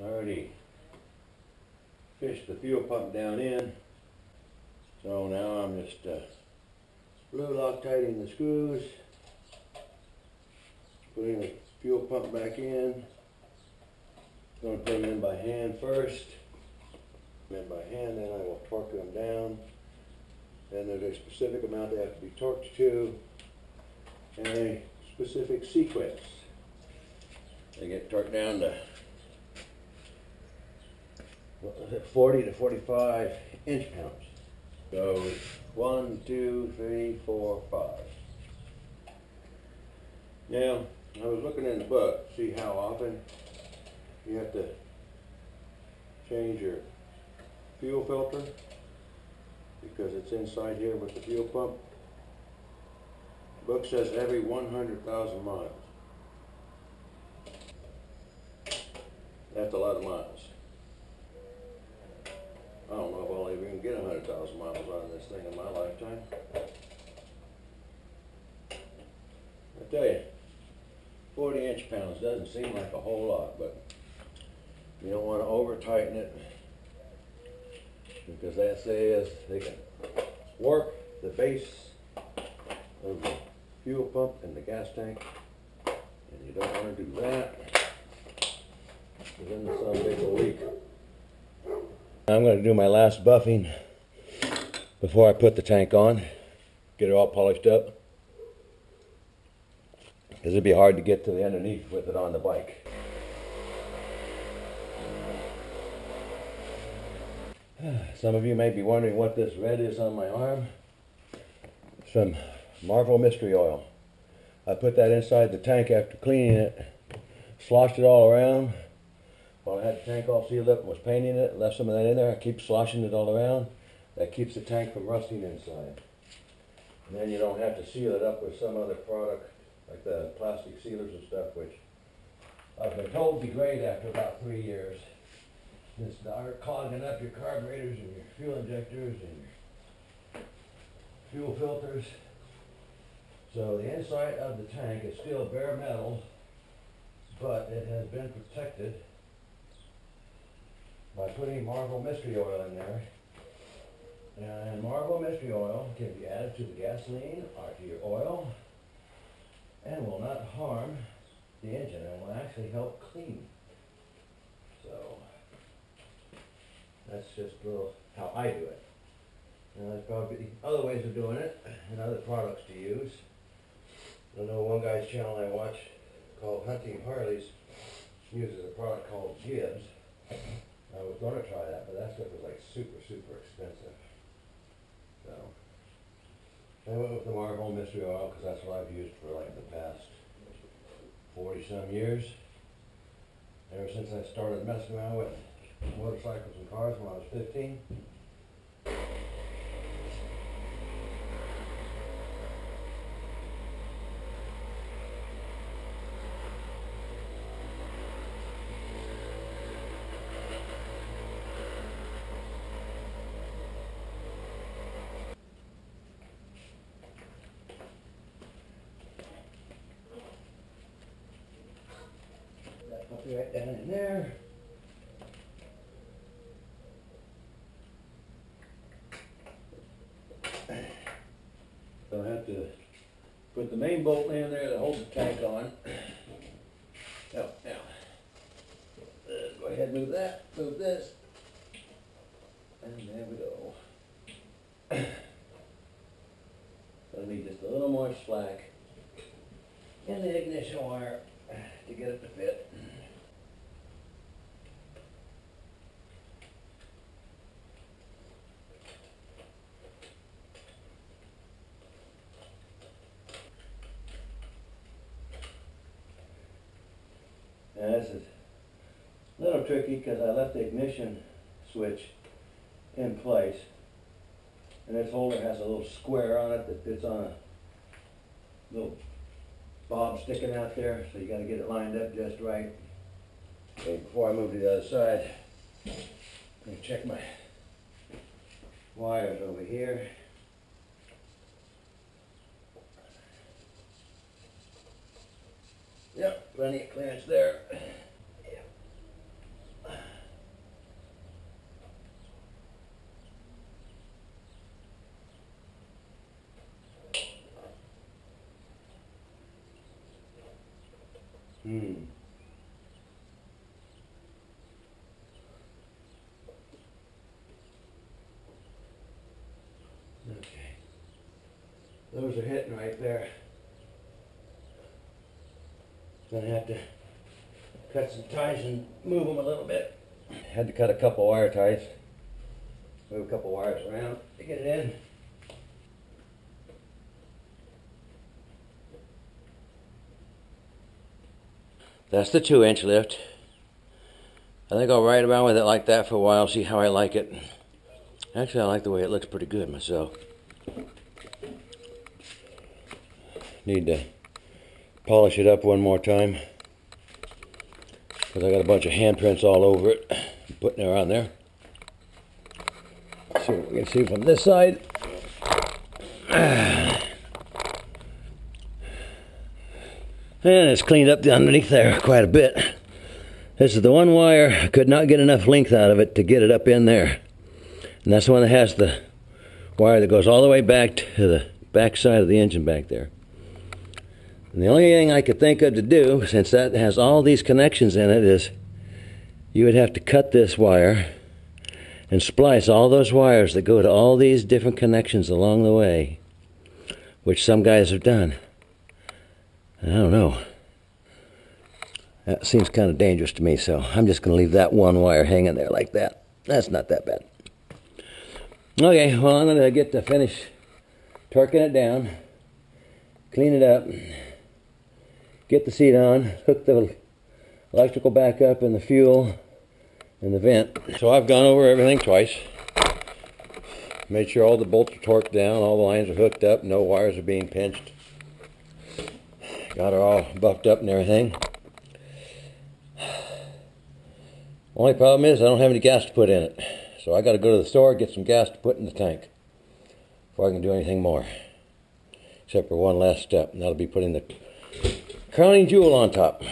I already fished the fuel pump down in, so now I'm just blue Loctiting the screws, putting the fuel pump back in. I'm going to put them in by hand first. In by hand, then I will torque them down. Then there's a specific amount they have to be torqued to, and a specific sequence. They get torqued down to 40 to 45 inch-pounds. So 1, 2, 3, 4, 5. Now, I was looking in the book to see how often you have to change your fuel filter, because it's inside here with the fuel pump. The book says every 100,000 miles. That's a lot of miles. I don't know if I'll even get 100,000 miles on this thing in my lifetime. I tell you, 40 inch-pounds doesn't seem like a whole lot, but you don't want to over-tighten it, because that says they can warp the base of the fuel pump and the gas tank, and you don't want to do that, because then there's some big leak. I'm going to do my last buffing before I put the tank on, get it all polished up, because it'd be hard to get to the underneath with it on the bike. Some of you may be wondering what this red is on my arm. Some Marvel Mystery Oil. I put that inside the tank after cleaning it, sloshed it all around. While I had the tank all sealed up and was painting it, left some of that in there. I keep sloshing it all around. That keeps the tank from rusting inside. And then you don't have to seal it up with some other product, like the plastic sealers and stuff, which I've been told degrade after about 3 years. It's clogging up your carburetors and your fuel injectors and your fuel filters. So the inside of the tank is still bare metal, but it has been protected by putting Marvel Mystery Oil in there. And Marvel Mystery Oil can be added to the gasoline or to your oil and will not harm the engine, and will actually help clean. So that's just a little how I do it. Now, there's probably other ways of doing it and other products to use. I know one guy's channel I watch called Hunting Harleys uses a product called Gibbs. I was going to try that, but that stuff was like super expensive. So I went with the Marvel Mystery Oil because that's what I've used for like the past 40-some years. Ever since I started messing around with motorcycles and cars when I was 15. That puppy right down in there. So I have to put the main bolt in there to hold the tank on. Now, go ahead and move that, move this, and there we go. So I need just a little more slack in the ignition wire to get it to fit. Now this is a little tricky because I left the ignition switch in place, and this holder has a little square on it that fits on a little bob sticking out there, so you got to get it lined up just right. Okay, before I move to the other side, I'm going to check my wires over here. Yep, plenty of clearance there. Yep. Okay. Those are hitting right there. Gonna have to cut some ties and move them a little bit. Had to cut a couple wire ties. Move a couple wires around to get it in. That's the 2-inch lift. I think I'll ride around with it like that for a while, see how I like it. Actually, I like the way it looks pretty good myself. Need to polish it up one more time, because I got a bunch of handprints all over it. I'm putting it on there. See what we can see from this side. And it's cleaned up underneath there quite a bit. This is the one wire, I could not get enough length out of it to get it up in there. And that's the one that has the wire that goes all the way back to the back side of the engine back there. And the only thing I could think of to do, since that has all these connections in it, is you would have to cut this wire and splice all those wires that go to all these different connections along the way, which some guys have done. I don't know. That seems kind of dangerous to me, so I'm just going to leave that one wire hanging there like that. That's not that bad. Okay, well, I'm going to get to finish torquing it down, clean it up, get the seat on, hook the electrical back up and the fuel and the vent. So I've gone over everything twice. Made sure all the bolts are torqued down, all the lines are hooked up, no wires are being pinched. Got her all buffed up and everything. Only problem is I don't have any gas to put in it. So I got to go to the store, get some gas to put in the tank before I can do anything more. Except for one last step, and that'll be putting the crowning jewel on top.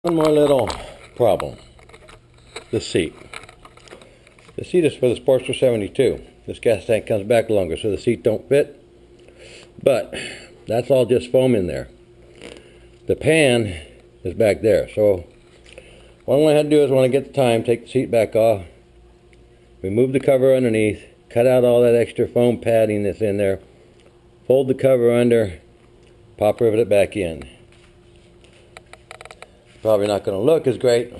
One more little problem. The seat. The seat is for the Sportster 72. This gas tank comes back longer, so the seat don't fit. But that's all just foam in there. The pan is back there. So what I'm going to have to do is when I get the time, take the seat back off, remove the cover underneath, cut out all that extra foam padding that's in there, fold the cover under, pop rivet it back in. Probably not going to look as great,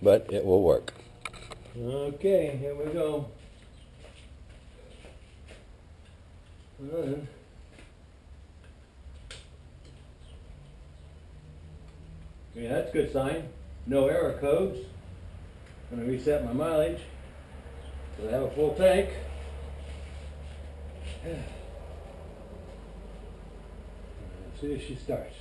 but it will work. Okay, here we go. Yeah, that's a good sign. No error codes. I'm going to reset my mileage so I have a full tank. Let's see if she starts.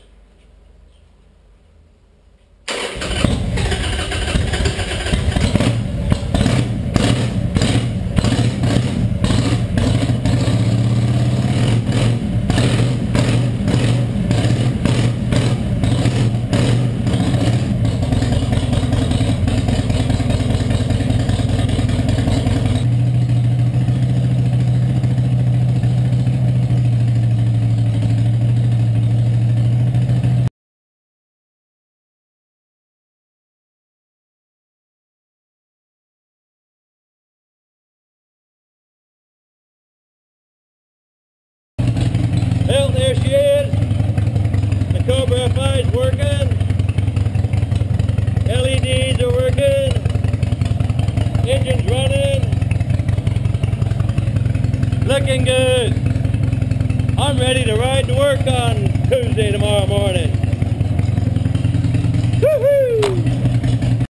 Well, there she is. The Cobra FI is working. LEDs are working. Engine's running. Looking good. I'm ready to ride to work on Tuesday tomorrow morning.